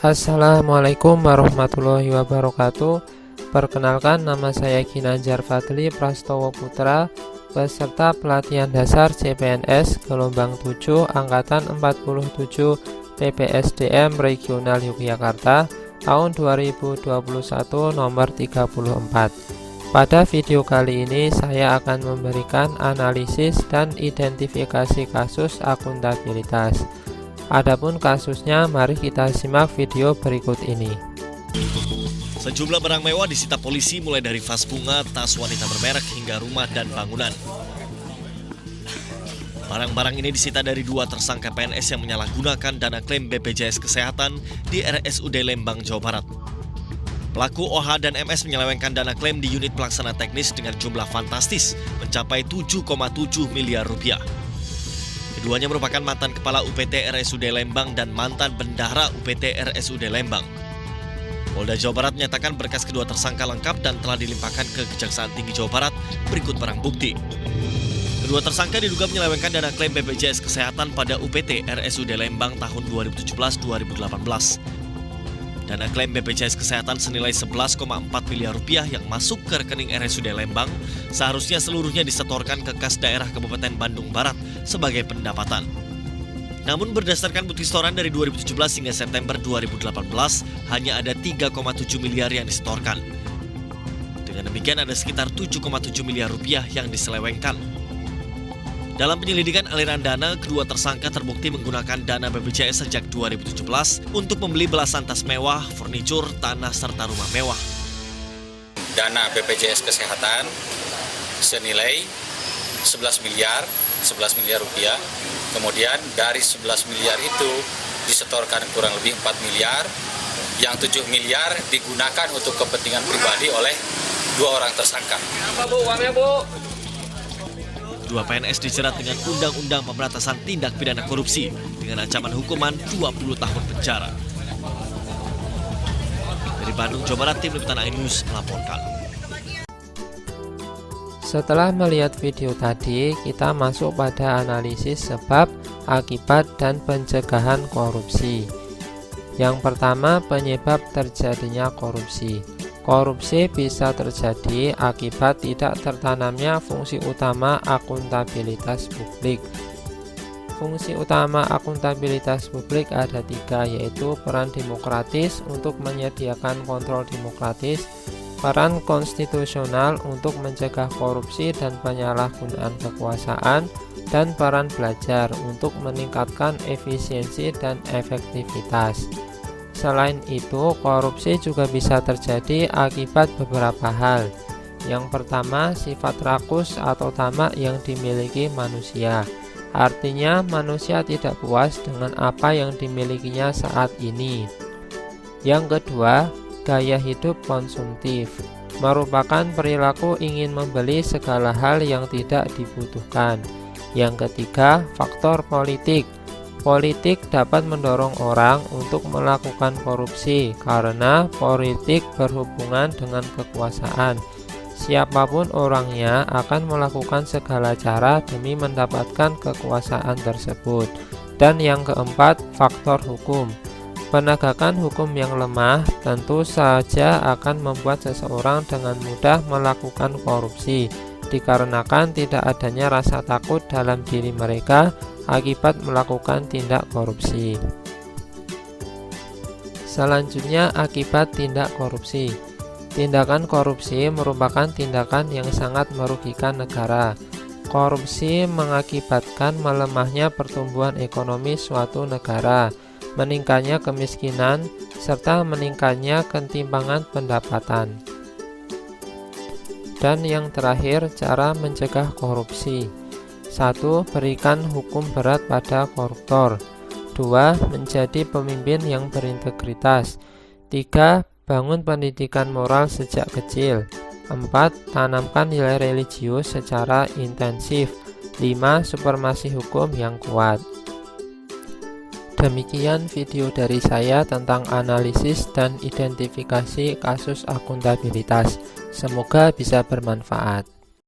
Assalamualaikum warahmatullahi wabarakatuh. Perkenalkan, nama saya Ginanjar Fadli Prastowo Putra, peserta pelatihan dasar CPNS gelombang 7 angkatan 47 PPSDM Regional Yogyakarta tahun 2021 nomor 34. Pada video kali ini saya akan memberikan analisis dan identifikasi kasus akuntabilitas. Adapun kasusnya, mari kita simak video berikut ini. Sejumlah barang mewah disita polisi mulai dari vas bunga, tas wanita bermerek hingga rumah dan bangunan. Barang-barang ini disita dari dua tersangka PNS yang menyalahgunakan dana klaim BPJS Kesehatan di RSUD Lembang, Jawa Barat. Pelaku OH dan MS menyelewengkan dana klaim di unit pelaksana teknis dengan jumlah fantastis mencapai 7,7 miliar rupiah. Keduanya merupakan mantan Kepala UPT RSUD Lembang dan mantan Bendahara UPT RSUD Lembang. Polda Jawa Barat menyatakan berkas kedua tersangka lengkap dan telah dilimpahkan ke Kejaksaan Tinggi Jawa Barat berikut barang bukti. Kedua tersangka diduga menyelewengkan dana klaim BPJS Kesehatan pada UPT RSUD Lembang tahun 2017-2018. Dana klaim BPJS Kesehatan senilai 11,4 miliar rupiah yang masuk ke rekening RSUD Lembang seharusnya seluruhnya disetorkan ke kas daerah Kabupaten Bandung Barat sebagai pendapatan. Namun berdasarkan bukti setoran dari 2017 hingga September 2018, hanya ada 3,7 miliar yang disetorkan. Dengan demikian ada sekitar 7,7 miliar rupiah yang diselewengkan. Dalam penyelidikan aliran dana, kedua tersangka terbukti menggunakan dana BPJS sejak 2017 untuk membeli belasan tas mewah, furnitur, tanah, serta rumah mewah. Dana BPJS Kesehatan senilai 11 miliar rupiah. Kemudian dari 11 miliar itu disetorkan kurang lebih 4 miliar. Yang 7 miliar digunakan untuk kepentingan pribadi oleh dua orang tersangka. Apa Bu, uangnya Bu? Dua PNS dijerat dengan Undang-Undang Pemberantasan Tindak Pidana Korupsi dengan ancaman hukuman 20 tahun penjara. Dari Bandung, Jawa Barat, Tim Liputan News melaporkan. Setelah melihat video tadi, kita masuk pada analisis sebab, akibat, dan pencegahan korupsi. Yang pertama, penyebab terjadinya korupsi. Korupsi bisa terjadi akibat tidak tertanamnya fungsi utama akuntabilitas publik. Fungsi utama akuntabilitas publik ada 3, yaitu peran demokratis untuk menyediakan kontrol demokratis, peran konstitusional untuk mencegah korupsi dan penyalahgunaan kekuasaan, dan peran belajar untuk meningkatkan efisiensi dan efektivitas. Selain itu, korupsi juga bisa terjadi akibat beberapa hal. Yang pertama, sifat rakus atau tamak yang dimiliki manusia. Artinya, manusia tidak puas dengan apa yang dimilikinya saat ini. Yang kedua, gaya hidup konsumtif. Merupakan perilaku ingin membeli segala hal yang tidak dibutuhkan. Yang ketiga, faktor politik. Politik dapat mendorong orang untuk melakukan korupsi karena politik berhubungan dengan kekuasaan. Siapapun orangnya akan melakukan segala cara demi mendapatkan kekuasaan tersebut. Dan yang keempat, faktor hukum. Penegakan hukum yang lemah tentu saja akan membuat seseorang dengan mudah melakukan korupsi, dikarenakan tidak adanya rasa takut dalam diri mereka akibat melakukan tindak korupsi. Selanjutnya, akibat tindak korupsi. Tindakan korupsi merupakan tindakan yang sangat merugikan negara. Korupsi mengakibatkan melemahnya pertumbuhan ekonomi suatu negara, meningkatnya kemiskinan, serta meningkatnya ketimpangan pendapatan. Dan yang terakhir, cara mencegah korupsi. 1. Berikan hukum berat pada koruptor. 2. Menjadi pemimpin yang berintegritas. 3. Bangun pendidikan moral sejak kecil. 4. Tanamkan nilai religius secara intensif. 5. Supremasi hukum yang kuat. Demikian video dari saya tentang analisis dan identifikasi kasus akuntabilitas. Semoga bisa bermanfaat.